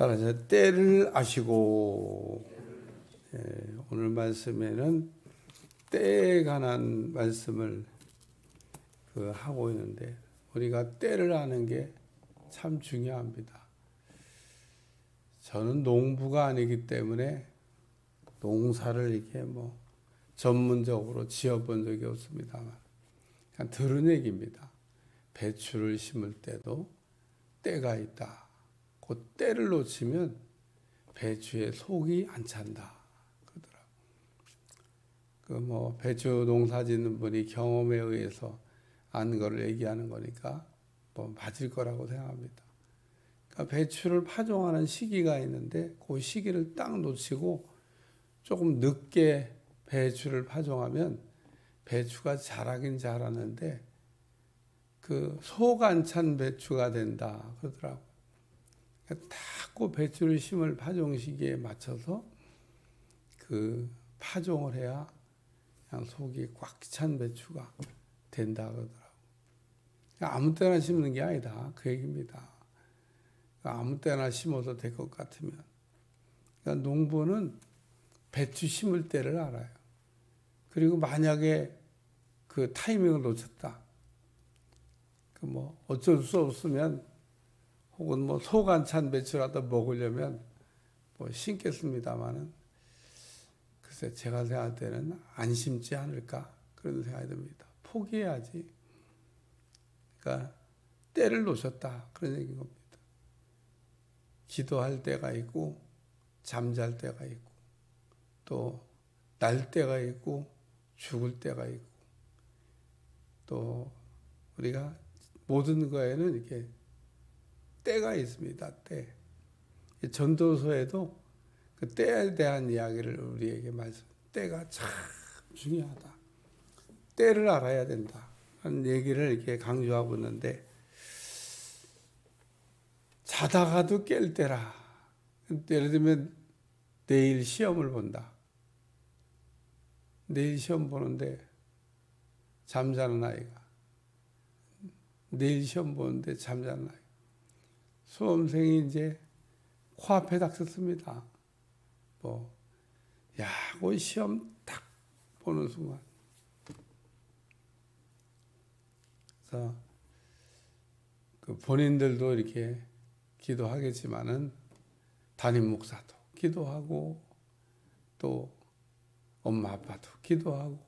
따라서 때를 아시고. 오늘 말씀에는 때에 관한 말씀을 하고 있는데, 우리가 때를 아는 게 참 중요합니다. 저는 농부가 아니기 때문에 농사를 이렇게 전문적으로 지어본 적이 없습니다만, 그냥 들은 얘기입니다. 배추를 심을 때도 때가 있다. 그 때를 놓치면 배추의 속이 안 찬다 그러더라고요. 배추 농사 짓는 분이 경험에 의해서 안 거를 얘기하는 거니까 맞을 거라고 생각합니다. 그러니까 배추를 파종하는 시기가 있는데 그 시기를 딱 놓치고 조금 늦게 배추를 파종하면 배추가 자라긴 자라는데 속 안 찬 배추가 된다 그러더라고요. 그러니까 딱 배추를 심을 파종 시기에 맞춰서 파종을 해야 그냥 속이 꽉 찬 배추가 된다 그러더라고요. 그러니까 아무 때나 심는 게 아니다 그 얘기입니다. 그러니까 아무 때나 심어도 될 것 같으면. 그러니까 농부는 배추 심을 때를 알아요. 그리고 만약에 그 타이밍을 놓쳤다. 어쩔 수 없으면 혹은 속 안 찬 배추라도 먹으려면 심겠습니다만은 글쎄 제가 생각할 때는 안 심지 않을까 그런 생각이 듭니다. 포기해야지. 그러니까 때를 놓쳤다 그런 얘기인 겁니다. 기도할 때가 있고 잠잘 때가 있고 또 날 때가 있고 죽을 때가 있고 또 우리가 모든 거에는 이렇게 때가 있습니다. 때. 전도서에도 그 때에 대한 이야기를 우리에게 때가 참 중요하다. 때를 알아야 된다. 하는 얘기를 이렇게 강조하고 있는데, 자다가도 깰 때라. 예를 들면 내일 시험을 본다. 내일 시험 보는데 잠자는 아이가, 내일 시험 보는데 잠자는 아이. 수험생이 이제 코앞에 닥쳤습니다. 그 시험 딱 보는 순간. 그래서 본인들도 이렇게 기도하겠지만은 담임 목사도 기도하고 또 엄마 아빠도 기도하고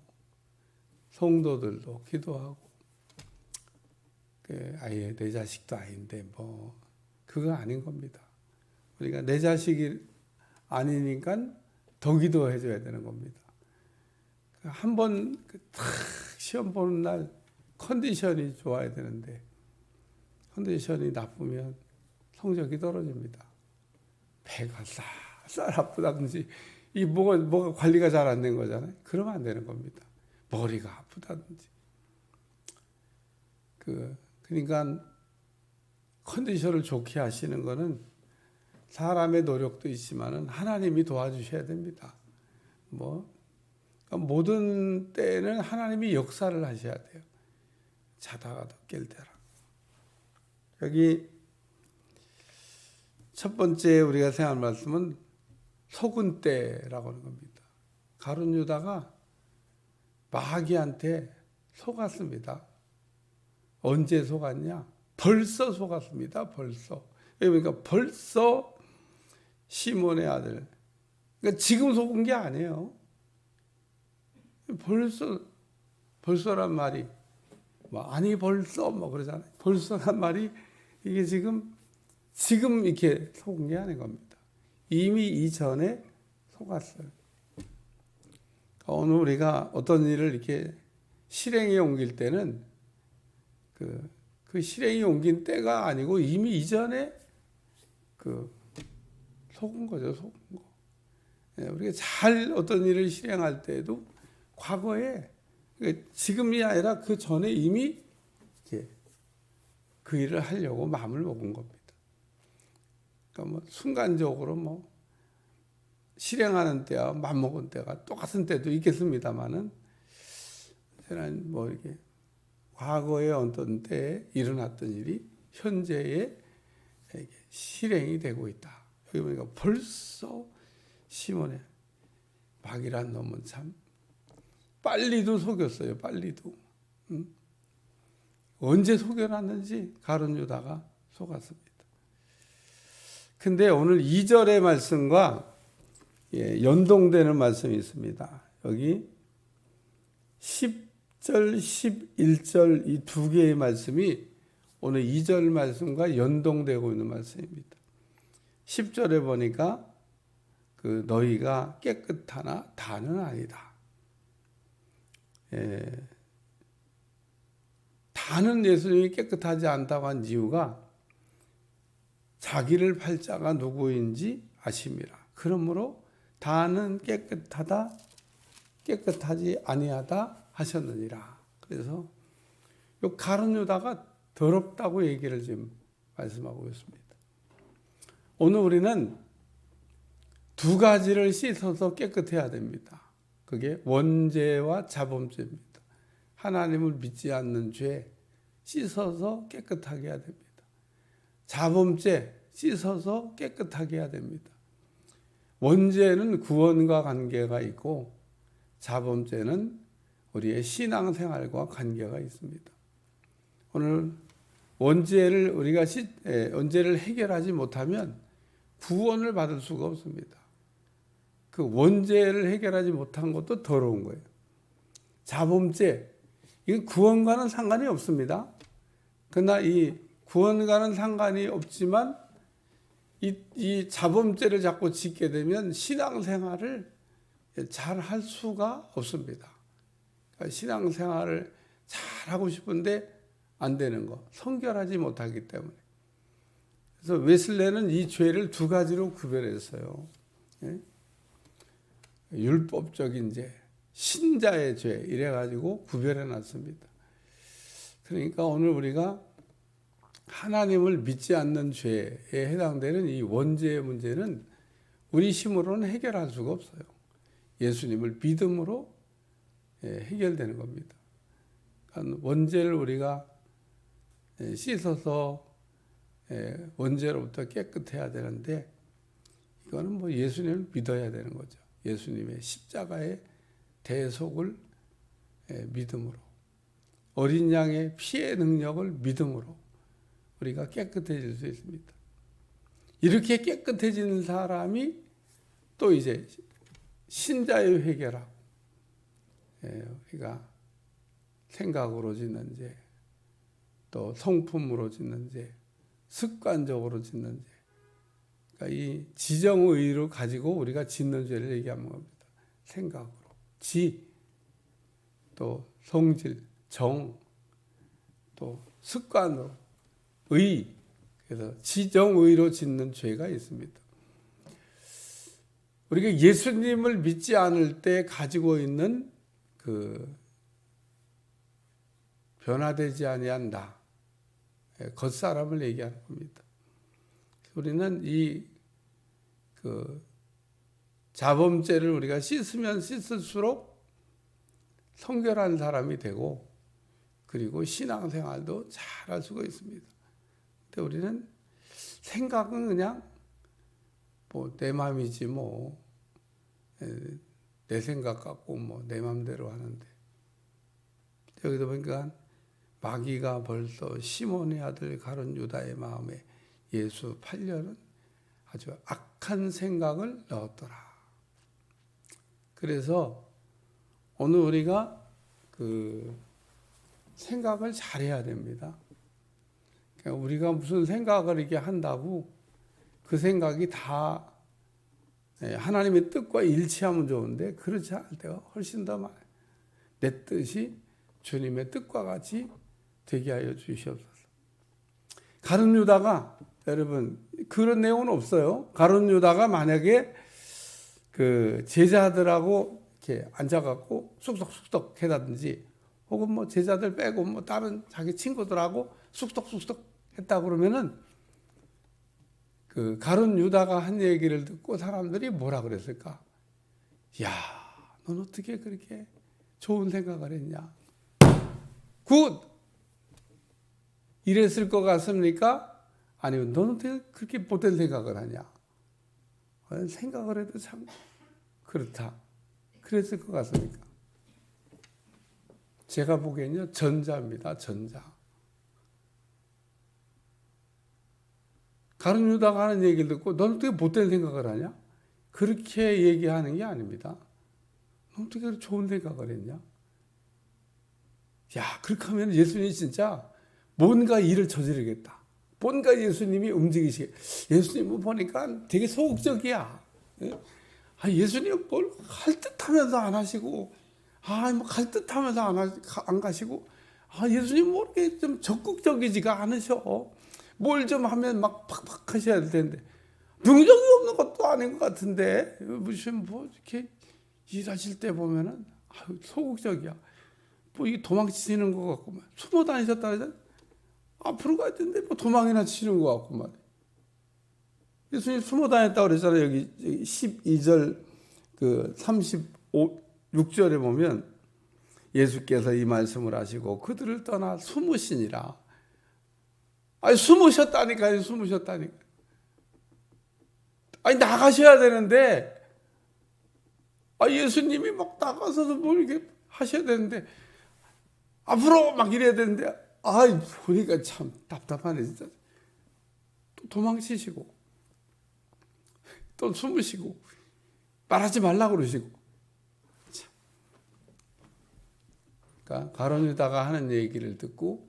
성도들도 기도하고 아예 내 자식도 아닌데 그거 아닌 겁니다. 우리가 내 자식이 아니니까 더 기도해 줘야 되는 겁니다. 한번 딱 시험 보는 날 컨디션이 좋아야 되는데 컨디션이 나쁘면 성적이 떨어집니다. 배가 쌀 아프다든지 이 뭐가 관리가 잘 안 된 거잖아요. 그러면 안 되는 겁니다. 머리가 아프다든지. 그러니까 컨디션을 좋게 하시는 거는 사람의 노력도 있지만은 하나님이 도와주셔야 됩니다. 모든 때에는 하나님이 역사를 하셔야 돼요. 자다가도 깰 때라. 여기 첫 번째 우리가 생각할 말씀은 속은 때라고 하는 겁니다. 가룟 유다가 마귀한테 속았습니다. 언제 속았냐? 벌써 속았습니다. 벌써. 그러니까 벌써 시몬의 아들. 그러니까 지금 속은 게 아니에요. 벌써란 말이 아니 벌써 그러잖아요. 벌써란 말이 이게 지금 이렇게 속은 게 아닌 겁니다. 이미 이전에 속았어요. 오늘 우리가 어떤 일을 이렇게 실행에 옮길 때는 그 실행이 옮긴 때가 아니고 이미 이전에 속은 거죠. 속은 거. 우리가 잘 어떤 일을 실행할 때에도 과거에 지금이 아니라 그 전에 이미 그 일을 하려고 마음을 먹은 겁니다. 그러니까 순간적으로 실행하는 때와 맘먹은 때가 똑같은 때도 있겠습니다만은 저는 이렇게 과거에 어떤 때에 일어났던 일이 현재에 실행이 되고 있다. 여기 보니까 벌써 시몬의 마귀란 놈은 참 빨리도 속였어요. 빨리도. 언제 속여놨는지 가룟 유다가 속았습니다. 근데 오늘 2절의 말씀과 연동되는 말씀이 있습니다. 여기 10절, 11절 이 두 개의 말씀이 오늘 2절 말씀과 연동되고 있는 말씀입니다. 10절에 보니까 그 너희가 깨끗하나 다는 아니다. 다는 예수님이 깨끗하지 않다고 한 이유가 자기를 팔 자가 누구인지 아심이라. 그러므로 다는 깨끗하다, 깨끗하지 아니하다 하셨느니라. 그래서 이 가룟 유다가 더럽다고 얘기를 지금 말씀하고 있습니다. 오늘 우리는 두 가지를 씻어서 깨끗해야 됩니다. 그게 원죄와 자범죄입니다. 하나님을 믿지 않는 죄 씻어서 깨끗하게 해야 됩니다. 자범죄 씻어서 깨끗하게 해야 됩니다. 원죄는 구원과 관계가 있고 자범죄는 우리의 신앙생활과 관계가 있습니다. 오늘 원죄를 우리가 원죄를 해결하지 못하면 구원을 받을 수가 없습니다. 그 원죄를 해결하지 못한 것도 더러운 거예요. 자범죄, 이건 구원과는 상관이 없습니다. 그러나 이 구원과는 상관이 없지만 이 자범죄를 자꾸 짓게 되면 신앙생활을 잘 할 수가 없습니다. 그러니까 신앙생활을 잘 하고 싶은데 안 되는 거, 성결하지 못하기 때문에. 그래서 웨슬레는 이 죄를 두 가지로 구별했어요. 율법적인 죄, 신자의 죄 이래가지고 구별해 놨습니다. 그러니까 오늘 우리가 하나님을 믿지 않는 죄에 해당되는 이 원죄의 문제는 우리 힘으로는 해결할 수가 없어요. 예수님을 믿음으로 해결되는 겁니다. 그러니까 원죄를 우리가 씻어서 원죄로부터 깨끗해야 되는데 이거는 뭐 예수님을 믿어야 되는 거죠. 예수님의 십자가의 대속을 믿음으로, 어린 양의 피의 능력을 믿음으로 우리가 깨끗해질 수 있습니다. 이렇게 깨끗해지는 사람이 또 이제 신자의 회개라고, 우리가 생각으로 짓는 죄, 또 성품으로 짓는 죄, 습관적으로 짓는 죄, 그러니까 이 지정의로 가지고 우리가 짓는 죄를 얘기하는 겁니다. 생각으로, 또 성질, 정, 또 습관으로, 의, 그래서 지정의로 짓는 죄가 있습니다. 우리가 예수님을 믿지 않을 때 가지고 있는 그 변화되지 아니한 나, 겉사람을 얘기하는 겁니다. 우리는 이 자범죄를 우리가 씻으면 씻을수록 성결한 사람이 되고, 그리고 신앙생활도 잘할 수가 있습니다. 근데 우리는 생각은 그냥 뭐 내 마음이지 뭐 내 생각 갖고 뭐 내 마음대로 하는데, 여기도 보니까 마귀가 벌써 시몬의 아들 가룟 유다의 마음에 예수 팔려는 아주 악한 생각을 넣었더라. 그래서 오늘 우리가 그 생각을 잘해야 됩니다. 그러니까 우리가 무슨 생각을 이렇게 한다고 그 생각이 다 하나님의 뜻과 일치하면 좋은데 그렇지 않을 때가 훨씬 더 많아요. 내 뜻이 주님의 뜻과 같이 되게 하여 주시옵소서. 가룟 유다가, 여러분 그런 내용은 없어요. 가룟 유다가 만약에 그 제자들하고 이렇게 앉아갖고 쑥덕쑥덕 해다든지, 혹은 뭐 제자들 빼고 뭐 다른 자기 친구들하고 쑥덕쑥덕 했다 그러면은 그 가룟 유다가 한 얘기를 듣고 사람들이 뭐라 그랬을까? 야, 넌 어떻게 그렇게 좋은 생각을 했냐? 굿! 이랬을 것 같습니까? 아니면 너는 어떻게 그렇게 못된 생각을 하냐? 생각을 해도 참 그렇다. 그랬을 것 같습니까? 제가 보기엔요, 전자입니다. 전자. 가룟 유다가 하는 얘기를 듣고 넌 어떻게 못된 생각을 하냐? 그렇게 얘기하는 게 아닙니다. 넌 어떻게 그렇게 좋은 생각을 했냐? 야, 그렇게 하면 예수님이 진짜 뭔가 일을 저지르겠다. 뭔가 예수님이 움직이시게. 예수님은 보니까 되게 소극적이야. 예수님은 뭘 할 듯하면서 안 하시고, 뭐 갈 듯하면서 안 가시고, 예수님 뭐 이렇게 좀 적극적이지가 않으셔. 뭘 좀 하면 막 팍팍 하셔야 될 텐데, 능력이 없는 것도 아닌 것 같은데, 무슨 뭐 이렇게 일하실 때 보면은 소극적이야. 뭐 이게 도망치시는 것 같고, 숨어 다니셨다 그러잖아. 앞으로 가야 되는데 뭐 도망이나 치는 것 같고 말이야. 예수님 숨어 다녔다고 그랬잖아요. 여기 12절 그 36절에 보면 예수께서 이 말씀을 하시고 그들을 떠나 숨으시니라. 숨으셨다니까요. 숨으셨다니까. 나가셔야 되는데 예수님이 막 나가서서 뭐 이렇게 하셔야 되는데 앞으로 막 이래야 되는데 보니까 참 답답하네 진짜. 또 도망치시고 또 숨으시고 말하지 말라고 그러시고. 참. 그러니까 가룟 유다가 하는 얘기를 듣고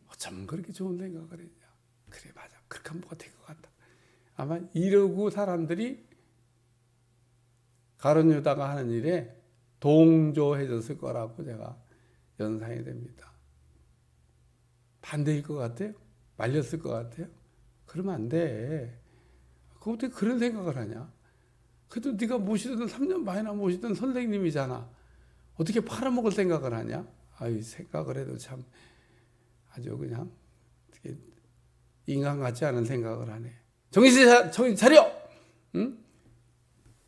어쩜 그렇게 좋은 생각을 했냐. 그래 맞아. 그렇게 하면 뭐가 될 것 같다. 아마 이러고 사람들이 가룟 유다가 하는 일에 동조해졌을 거라고 제가 연상이 됩니다. 반대일 것 같아요? 말렸을 것 같아요? 그러면 안 돼. 그거 어떻게 그런 생각을 하냐? 그래도 네가 모시던 3년 반이나 모시던 선생님이잖아. 어떻게 팔아먹을 생각을 하냐? 생각을 해도 참 아주 그냥 인간 같지 않은 생각을 하네. 정신 차려! 응?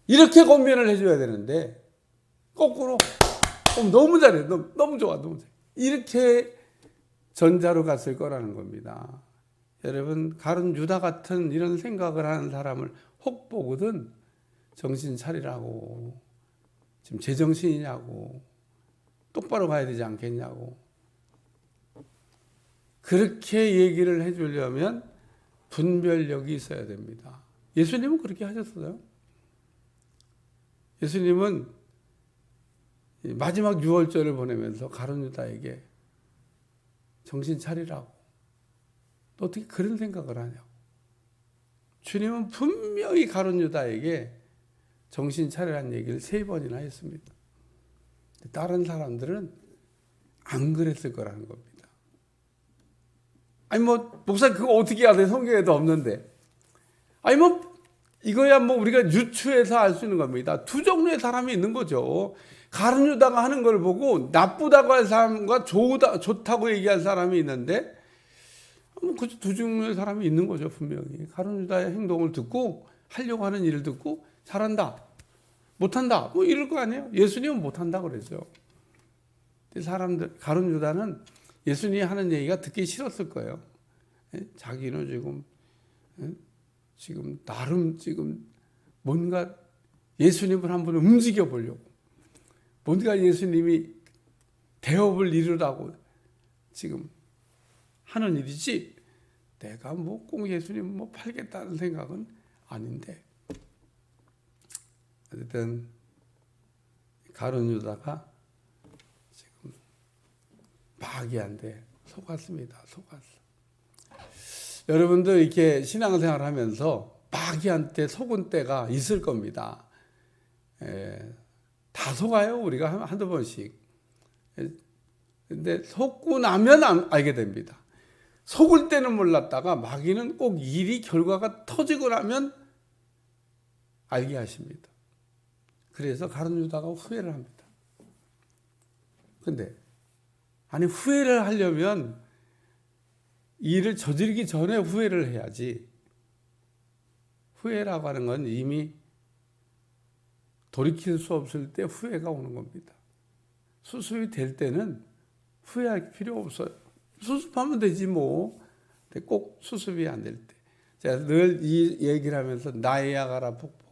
이렇게 권면을 해줘야 되는데 거꾸로 너무 잘해. 너무 좋아. 너무 잘해. 이렇게 전자로 갔을 거라는 겁니다. 여러분 가룟 유다 같은 이런 생각을 하는 사람을 혹 보거든 정신 차리라고. 지금 제정신이냐고. 똑바로 가야 되지 않겠냐고. 그렇게 얘기를 해주려면 분별력이 있어야 됩니다. 예수님은 그렇게 하셨어요. 예수님은 마지막 유월절을 보내면서 가룟 유다에게 정신 차리라고. 너 어떻게 그런 생각을 하냐고. 주님은 분명히 가룟 유다에게 정신 차리라는 얘기를 3번이나 했습니다. 다른 사람들은 안 그랬을 거라는 겁니다. 목사님 그거 어떻게 해야 돼? 성경에도 없는데. 이거야 우리가 유추해서 알 수 있는 겁니다. 2종류의 사람이 있는 거죠. 가룟 유다가 하는 걸 보고 나쁘다고 할 사람과 좋다고 얘기할 사람이 있는데 그 2종류의 사람이 있는 거죠. 분명히 가룟 유다의 행동을 듣고 하려고 하는 일을 듣고 잘한다 못한다 이럴 거 아니에요. 예수님은 못한다 그랬죠. 사람들 가룟 유다는 예수님이 하는 얘기가 듣기 싫었을 거예요. 자기는 지금 나름 뭔가 예수님을 한번 움직여 보려고 뭔가 예수님이 대업을 이루라고 지금 하는 일이지 내가 꼭 예수님 팔겠다는 생각은 아닌데. 어쨌든 가룟 유다가 지금 마귀한테 속았습니다. 속았어. 여러분도 이렇게 신앙생활 하면서 마귀한테 속은 때가 있을 겁니다. 다 속아요. 우리가 한두 번씩. 근데 속고 나면 알게 됩니다. 속을 때는 몰랐다가 마귀는 꼭 일이 결과가 터지고 나면 알게 하십니다. 그래서 가룟 유다가 후회를 합니다. 근데 후회를 하려면 일을 저지르기 전에 후회를 해야지. 후회라고 하는 건 이미 돌이킬 수 없을 때 후회가 오는 겁니다. 수습이 될 때는 후회할 필요 없어요. 수습하면 되지 뭐. 근데 꼭 수습이 안 될 때. 제가 늘 이 얘기를 하면서 나이아가라 폭포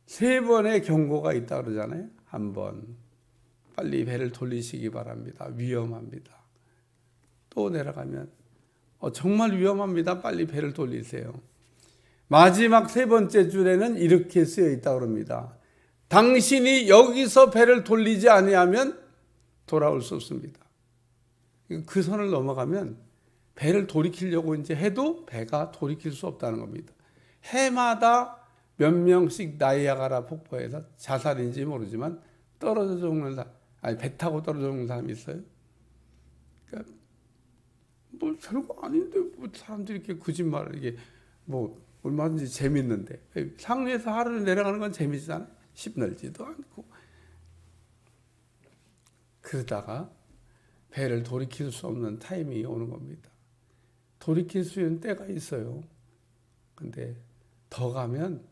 3번의 경고가 있다 그러잖아요. 한 번 빨리 배를 돌리시기 바랍니다. 위험합니다. 또 내려가면 정말 위험합니다. 빨리 배를 돌리세요. 마지막 3번째 줄에는 이렇게 쓰여 있다 그럽니다. 당신이 여기서 배를 돌리지 아니하면 돌아올 수 없습니다. 그 선을 넘어가면 배를 돌이키려고 이제 해도 배가 돌이킬 수 없다는 겁니다. 해마다 몇 명씩 나이아가라 폭포에서 자살인지 모르지만 떨어져 죽는 사람, 아니 배 타고 떨어져 죽는 사람이 있어요. 그러니까 뭐 별거 아닌데 뭐 사람들이 이렇게 거짓말을 이게 뭐 얼마든지 재밌는데 상류에서 하루를 내려가는 건 재밌잖아요. 힘들지도 않고 그러다가 배를 돌이킬 수 없는 타이밍이 오는 겁니다. 돌이킬 수 있는 때가 있어요. 근데 더 가면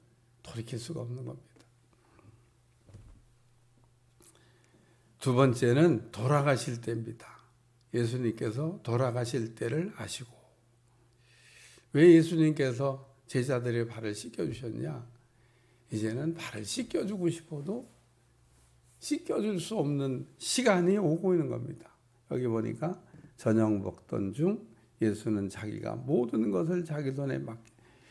돌이킬 수가 없는 겁니다. 두 번째는 돌아가실 때입니다. 예수님께서 돌아가실 때를 아시고 왜 예수님께서 제자들의 발을 씻겨주셨냐? 이제는 발을 씻겨주고 싶어도 씻겨줄 수 없는 시간이 오고 있는 겁니다. 여기 보니까 저녁 먹던 중 예수는 자기가 모든 것을 자기 손에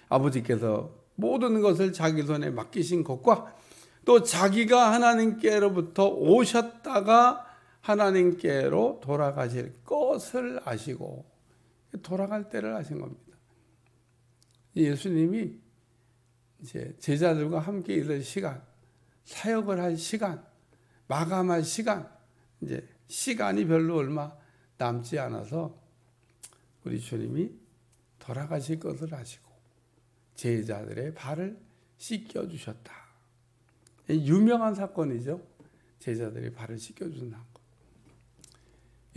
아버지께서 모든 것을 자기 손에 맡기신 것과 또 자기가 하나님께로부터 오셨다가 하나님께로 돌아가실 것을 아시고 돌아갈 때를 아신 겁니다. 예수님이 이제 제자들과 함께 있을 시간, 사역을 할 시간, 마감할 시간, 이제 시간이 별로 얼마 남지 않아서 우리 주님이 돌아가실 것을 아시고 제자들의 발을 씻겨 주셨다. 유명한 사건이죠. 제자들의 발을 씻겨 주는 사건.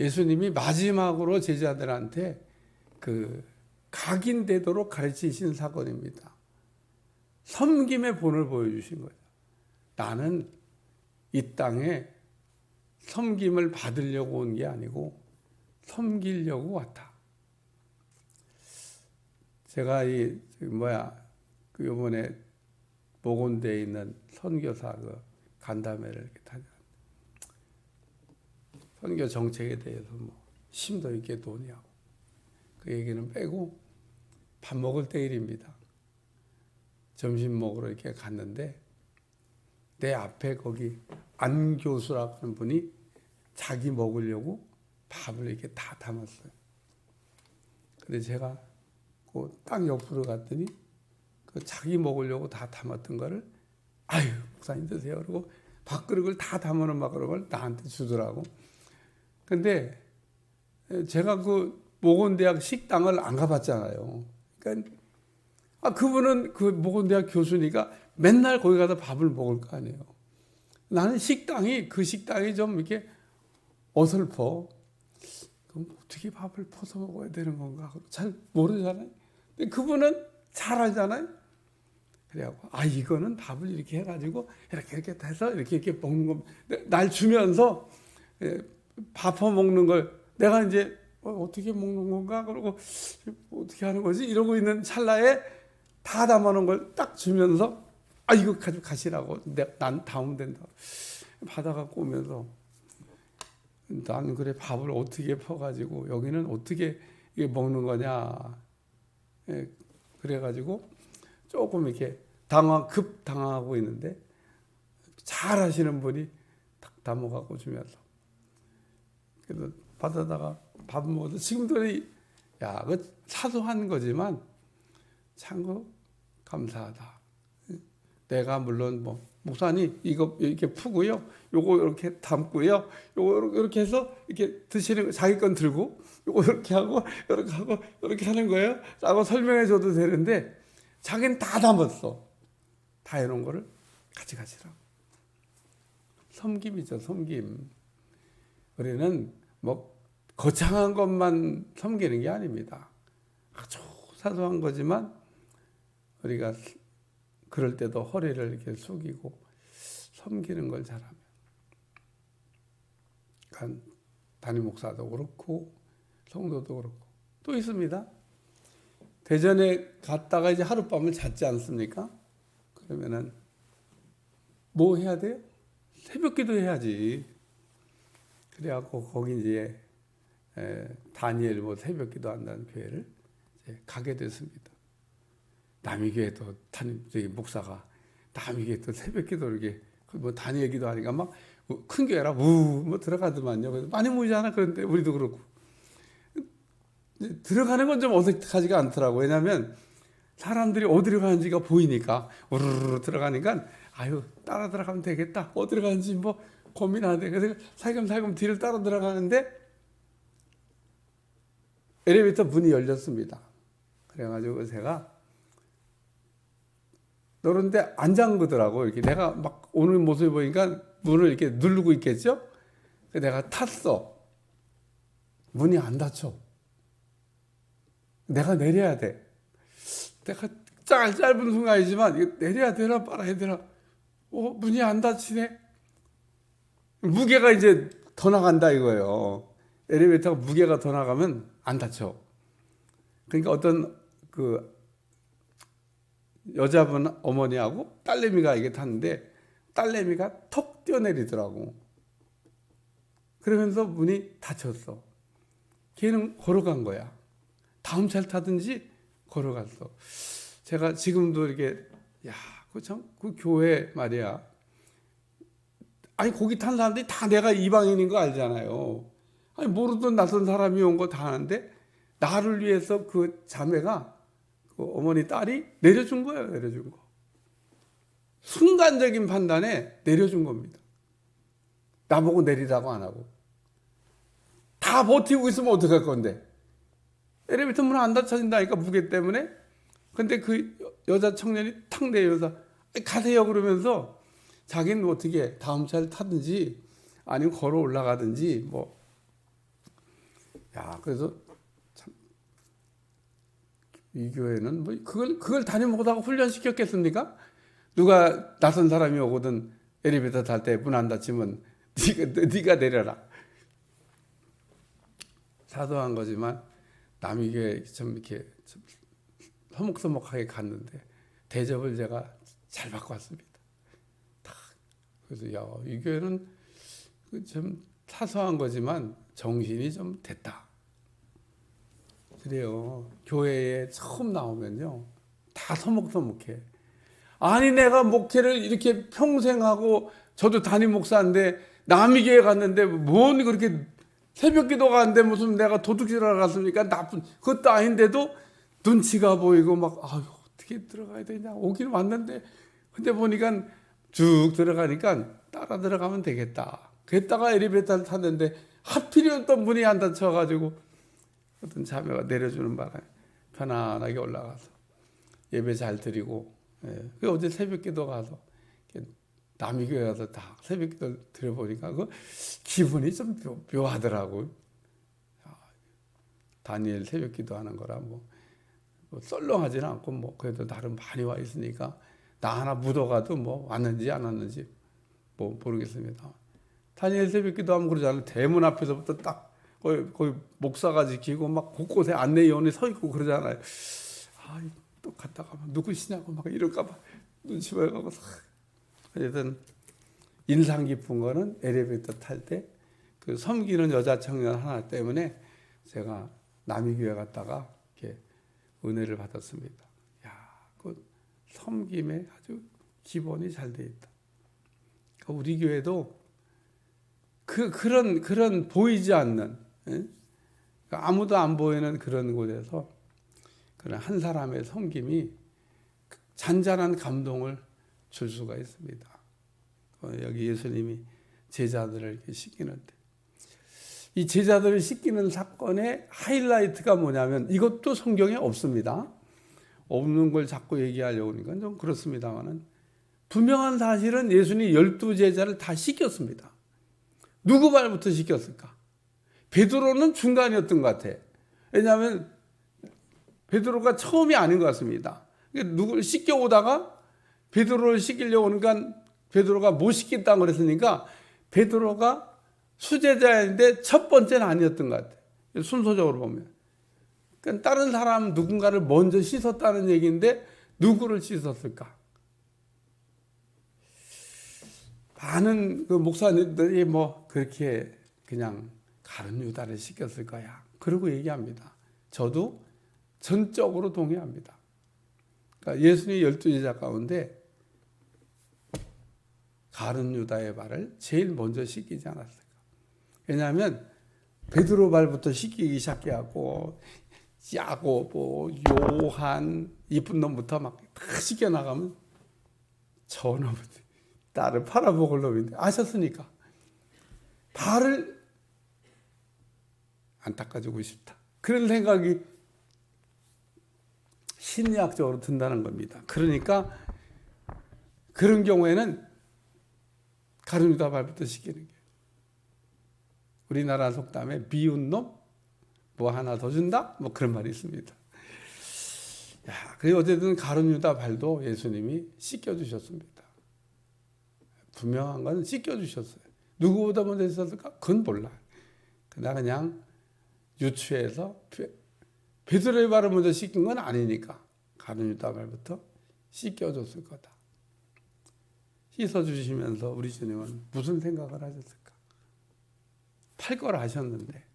예수님이 마지막으로 제자들한테 그 각인되도록 가르치신 사건입니다. 섬김의 본을 보여주신 거예요. 나는 이 땅에 섬김을 받으려고 온 게 아니고 섬기려고 왔다. 제가 그 요번에 목원대에 있는 선교사 간담회를 이렇게 다녔는데 선교 정책에 대해서 심도 있게 논의하고 그 얘기는 빼고 밥 먹을 때 일입니다. 점심 먹으러 이렇게 갔는데 내 앞에 거기 안 교수라고 하는 분이 자기 먹으려고 밥을 이렇게 다 담았어요. 근데 제가 그 딱 옆으로 갔더니 그 자기 먹으려고 다 담았던 거를 아유 목사님 드세요. 그러고 밥그릇을 다 담아놓은 밥그릇을 나한테 주더라고. 근데 제가 그 목원대학 식당을 안 가봤잖아요. 그러니까 그분은 그 목원대학 교수니까 맨날 거기 가서 밥을 먹을 거 아니에요. 나는 그 식당이 좀 이렇게 어설퍼. 그럼 어떻게 밥을 퍼서 먹어야 되는 건가? 잘 모르잖아요. 근데 그분은 잘 알잖아요. 그래갖고 이거는 밥을 이렇게 해가지고 이렇게 해서 이렇게 먹는 거. 날 주면서 밥 퍼먹는 걸 내가 이제 어떻게 먹는 건가? 그러고 어떻게 하는 거지? 이러고 있는 찰나에 다 담아놓은 걸 딱 주면서 이거 가지고 가시라고. 난 다음 된다. 받아갖고 오면서 난 그래 밥을 어떻게 퍼가지고 여기는 어떻게 이게 먹는 거냐. 그래가지고 조금 이렇게 당황하고 있는데 잘 하시는 분이 딱 담아갖고 주면서 그래서 받아다가 밥 먹어도 지금도 그 사소한 거지만 참 감사하다. 내가 물론 목사님 이거 이렇게 푸고요, 요거 이렇게 담고요, 요거 이렇게 해서 이렇게 드시는 거 자기 건 들고 요거 이렇게 하고 이렇게 하는 거예요. 라고 설명해줘도 되는데 자기는 다 담았어. 다 해놓은 거를 같이 가시라고. 섬김이죠, 섬김. 우리는 거창한 것만 섬기는 게 아닙니다. 아주 사소한 거지만 우리가 그럴 때도 허리를 이렇게 숙이고 섬기는 걸 잘하면 담임 목사도 그렇고 성도도 그렇고 또 있습니다. 대전에 갔다가 이제 하룻밤을 잤지 않습니까? 그러면은 뭐 해야 돼요? 새벽기도 해야지. 그래갖고 거기 이제 다니엘 뭐 새벽기도 한다는 교회를 이제 가게 됐습니다. 남의 교회도 저기 목사가 남의 교회 또 새벽기도 이렇게 뭐 다니엘 기도하니까 막 큰 교회라 뭐 들어가더만요. 그래서 많이 모이잖아. 그런데 우리도 그렇고 들어가는 건 좀 어색하지가 않더라고. 왜냐하면 사람들이 어디로 가는지가 보이니까 우르르 들어가니까 아유 따라 들어가면 되겠다. 어디로 가는지 뭐 고민 안 돼. 그래서 살금살금 뒤를 따라 들어가는데 엘리베이터 문이 열렸습니다. 그래가지고 제가 그런데 안 잠그더라고. 이렇게 내가 막 오는 모습을 보니까 문을 이렇게 누르고 있겠죠? 내가 탔어. 문이 안 닫혀. 내가 내려야 돼. 내가 짧은 순간이지만 이거 내려야 되나 말아야 되나. 문이 안 닫히네. 무게가 이제 더 나간다 이거예요. 엘리베이터가 무게가 더 나가면 안 닫혀. 그러니까 어떤 그 여자분 어머니하고 딸내미가 이게 탔는데 딸내미가 턱 뛰어내리더라고. 그러면서 문이 닫혔어. 걔는 걸어간 거야. 다음 차를 타든지 걸어갔어. 제가 지금도 이렇게 그 교회 말이야. 아니 거기 탄 사람들이 다 내가 이방인인 거 알잖아요. 아니 모르던 낯선 사람이 온 거 다 아는데 나를 위해서 그 자매가 그 어머니 딸이 내려준 거예요. 내려준 거. 순간적인 판단에 내려준 겁니다. 나보고 내리라고 안 하고. 다 버티고 있으면 어떡할 건데. 엘리베이터 문 안 닫혀진다니까 무게 때문에. 근데 그 여자 청년이 탁 내려서 가세요 그러면서 자기는 어떻게 다음 차를 타든지 아니면 걸어 올라가든지 뭐. 그래서 참 이 교회는 뭐 그걸 담임 못하고 훈련시켰겠습니까? 누가 낯선 사람이 오거든 엘리베이터 탈 때 문 안 닫히면 네가 내려라. 사소한 거지만 남의 교회 좀 이렇게 좀 서먹서먹하게 갔는데 대접을 제가 잘 받고 왔습니다. 그래서 이 교회는 좀 사소한 거지만 정신이 좀 됐다. 그래요. 교회에 처음 나오면요 다 서먹서먹해. 아니 내가 목회를 이렇게 평생 하고 저도 담임 목사인데 남의 교회 갔는데 뭔 그렇게 새벽기도 가는데 무슨 내가 도둑질하러 갔습니까? 나쁜 그것도 아닌데도 눈치가 보이고 막 어떻게 들어가야 되냐. 오긴 왔는데 근데 보니까 쭉 들어가니까 따라 들어가면 되겠다. 그랬다가 엘리베이터를 탔는데 하필이면 또 문이 안 닫혀가지고 어떤 자매가 내려주는 바람에 편안하게 올라가서 예배 잘 드리고 어제 새벽기도 가서 남의 교회 가서 다 새벽기도 드려보니까 그 기분이 좀 묘하더라고요. 다니엘 새벽기도 하는 거라 뭐 썰렁하지는 않고 뭐 그래도 나름 많이 와 있으니까 나 하나 묻어가도 뭐 왔는지 안 왔는지 뭐 모르겠습니다. 다니엘 새벽기도 하면 그러잖아요. 대문 앞에서부터 딱 거의 목사가 지키고 막 곳곳에 안내위원이 서 있고 그러잖아요. 또 갔다가 누구시냐고 막 이럴까봐 눈치 보여가고. 어쨌든 인상 깊은 거는 엘리베이터 탈 때 그 섬기는 여자 청년 하나 때문에 제가 남이교회 갔다가 이렇게 은혜를 받았습니다. 그 섬김에 아주 기본이 잘 돼 있다. 우리 교회도 그런 보이지 않는 아무도 안 보이는 그런 곳에서 그런 한 사람의 섬김이 잔잔한 감동을 줄 수가 있습니다. 여기 예수님이 제자들을 이렇게 씻기는데 이 제자들을 씻기는 사건의 하이라이트가 뭐냐면 이것도 성경에 없습니다. 없는 걸 자꾸 얘기하려고 하니까 좀 그렇습니다만은 분명한 사실은 예수님이 12제자를 다 씻겼습니다. 누구 발부터 씻겼을까? 베드로는 중간이었던 것 같아. 왜냐하면 베드로가 처음이 아닌 것 같습니다. 누구를 씻겨오다가 베드로를 씻기려고 하니까 베드로가 못 씻겠다고 그랬으니까 베드로가 수제자인데 첫 번째는 아니었던 것 같아요. 순서적으로 보면. 그러니까 다른 사람 누군가를 먼저 씻었다는 얘기인데 누구를 씻었을까? 많은 그 목사님들이 뭐 그렇게 그냥 가룟 유다를 씻겼을 거야. 그러고 얘기합니다. 저도 전적으로 동의합니다. 그러니까 예수님 12제자 가운데 가룟 유다의 발을 제일 먼저 씻기지 않았을까? 왜냐하면 베드로 발부터 씻기기 시작해갖고 야고보, 요한 이쁜 놈부터 막 다 씻겨 나가면 저놈은 나를 팔아먹을 놈인데 아셨으니까 발을 안 닦아주고 싶다. 그런 생각이 심리학적으로 든다는 겁니다. 그러니까 그런 경우에는 가룟 유다 발부터 씻기는 게 우리나라 속담에 미운 놈 뭐 하나 더 준다? 뭐 그런 말이 있습니다. 야, 그리고 어쨌든 가룟 유다 발도 예수님이 씻겨주셨습니다. 분명한 건 씻겨주셨어요. 누구보다 먼저 했었을까? 그건 몰라. 그냥 유추해서 베드로의 발을 먼저 씻긴 건 아니니까 가룟 유다 발부터 씻겨줬을 거다. 씻어주시면서 우리 주님은 무슨 생각을 하셨을까? 팔 걸 아셨는데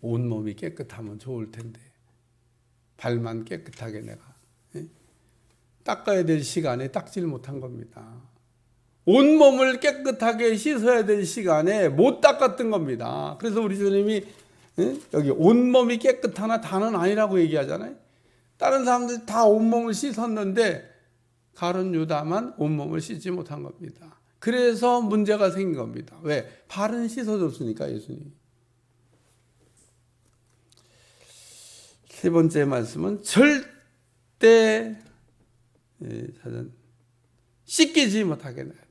온몸이 깨끗하면 좋을 텐데 발만 깨끗하게 내가 닦아야 될 시간에 닦질 못한 겁니다. 온몸을 깨끗하게 씻어야 될 시간에 못 닦았던 겁니다. 그래서 우리 주님이 여기 온몸이 깨끗하나 다는 아니라고 얘기하잖아요. 다른 사람들 다 온몸을 씻었는데 가룟 유다만 온몸을 씻지 못한 겁니다. 그래서 문제가 생긴 겁니다. 왜? 발은 씻어줬으니까 예수님이. 세 번째 말씀은 절대 씻기지 못하게 내다.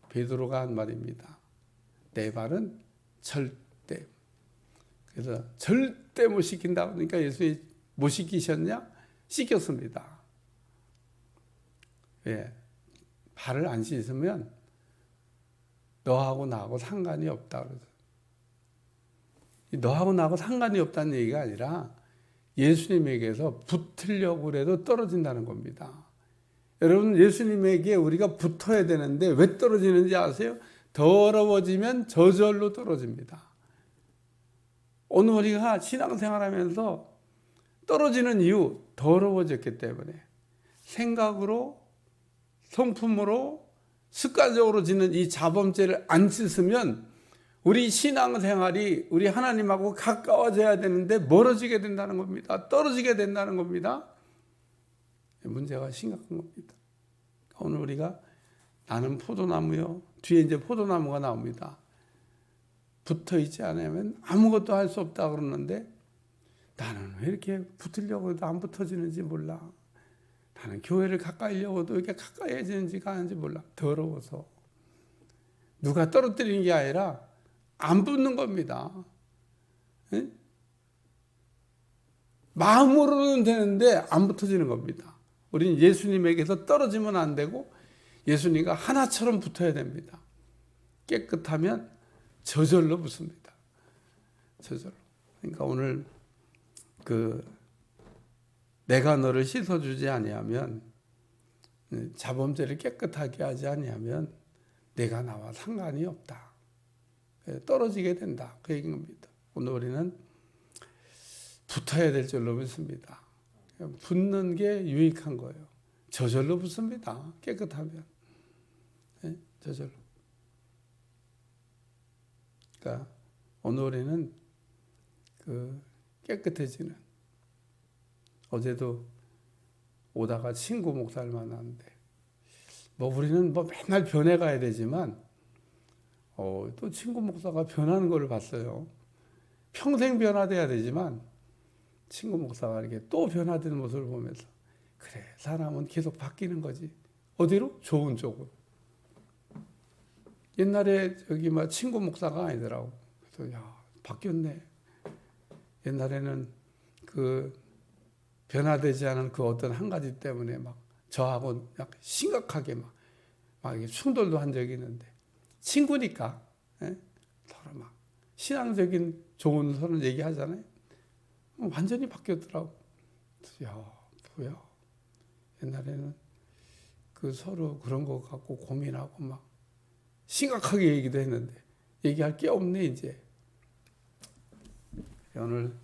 베드로가 한 말입니다. 내 발은 절대. 그래서 절대 못 씻긴다. 그러니까 예수님이 못 씻기셨냐? 씻겼습니다. 예. 발을 안 씻으면 너하고 나하고 상관이 없다. 그래서 너하고 나하고 상관이 없다는 얘기가 아니라 예수님에게서 붙으려고 해도 떨어진다는 겁니다. 여러분 예수님에게 우리가 붙어야 되는데 왜 떨어지는지 아세요? 더러워지면 저절로 떨어집니다. 오늘 우리가 신앙생활하면서 떨어지는 이유 더러워졌기 때문에 생각으로 성품으로 습관적으로 짓는 이 자범죄를 안 씻으면 우리 신앙생활이 우리 하나님하고 가까워져야 되는데 멀어지게 된다는 겁니다. 떨어지게 된다는 겁니다. 문제가 심각한 겁니다. 오늘 우리가 나는 포도나무요. 뒤에 이제 포도나무가 나옵니다. 붙어 있지 않으면 아무것도 할 수 없다 그러는데 나는 왜 이렇게 붙으려고 해도 안 붙어지는지 몰라. 나는 교회를 가까이려고 해도 이렇게 가까이해지는지가 아닌지 몰라. 더러워서. 누가 떨어뜨리는 게 아니라 안 붙는 겁니다. 에? 마음으로는 되는데 안 붙어지는 겁니다. 우리는 예수님에게서 떨어지면 안 되고 예수님과 하나처럼 붙어야 됩니다. 깨끗하면 저절로 붙습니다. 저절로. 그러니까 오늘 내가 너를 씻어주지 아니하면 자범죄를 깨끗하게 하지 아니하면 내가 나와 상관이 없다. 떨어지게 된다. 그 얘기인 겁니다. 오늘 우리는 붙어야 될 줄로 믿습니다. 붙는 게 유익한 거예요. 저절로 붙습니다. 깨끗하면. 네? 저절로. 그러니까 오늘 우리는 깨끗해지는 어제도 오다가 친구 목사를 만났는데 우리는 맨날 변해 가야 되지만 또 친구 목사가 변하는 걸 봤어요. 평생 변화돼야 되지만 친구 목사가 이렇게 또 변화되는 모습을 보면서 그래 사람은 계속 바뀌는 거지. 어디로? 좋은 쪽으로. 옛날에 저기 친구 목사가 아니더라고. 그래서 야 바뀌었네. 옛날에는 변화되지 않은 어떤 한 가지 때문에 저하고 약간 심각하게 이렇게 충돌도 한 적이 있는데 친구니까 서로 신앙적인 좋은 서로 얘기하잖아요. 완전히 바뀌었더라고. 야, 뭐야. 옛날에는 그 서로 그런 거 갖고 고민하고 막 심각하게 얘기도 했는데 얘기할 게 없네 이제. 오늘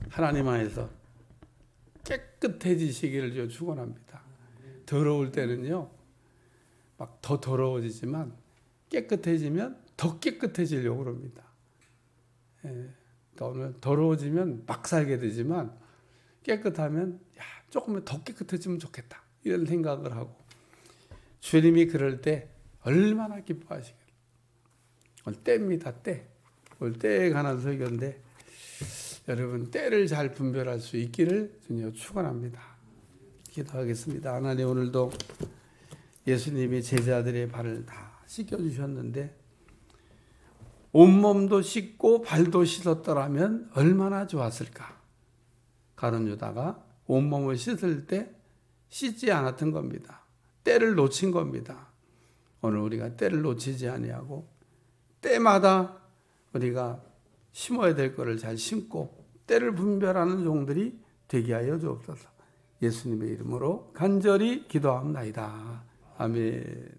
하나님 안에서 깨끗해지시기를 저 축원합니다. 더러울 때는요 막 더 더러워지지만 깨끗해지면 더 깨끗해지려고 그럽니다. 예, 그러니까 오늘 더러워지면 막 살게 되지만 깨끗하면 야, 조금만 더 깨끗해지면 좋겠다 이런 생각을 하고 주님이 그럴 때 얼마나 기뻐하시겠어요. 오늘 때입니다. 때. 오늘 때에 관한 설교인데 여러분 때를 잘 분별할 수 있기를 주님 축원합니다. 기도하겠습니다. 하나님 오늘도 예수님이 제자들의 발을 다 씻겨주셨는데 온몸도 씻고 발도 씻었더라면 얼마나 좋았을까. 가룟 유다가 온몸을 씻을 때 씻지 않았던 겁니다. 때를 놓친 겁니다. 오늘 우리가 때를 놓치지 아니하고 때마다 우리가 심어야 될 것을 잘 심고 때를 분별하는 종들이 되게 하여 주옵소서. 예수님의 이름으로 간절히 기도합니다. 아멘.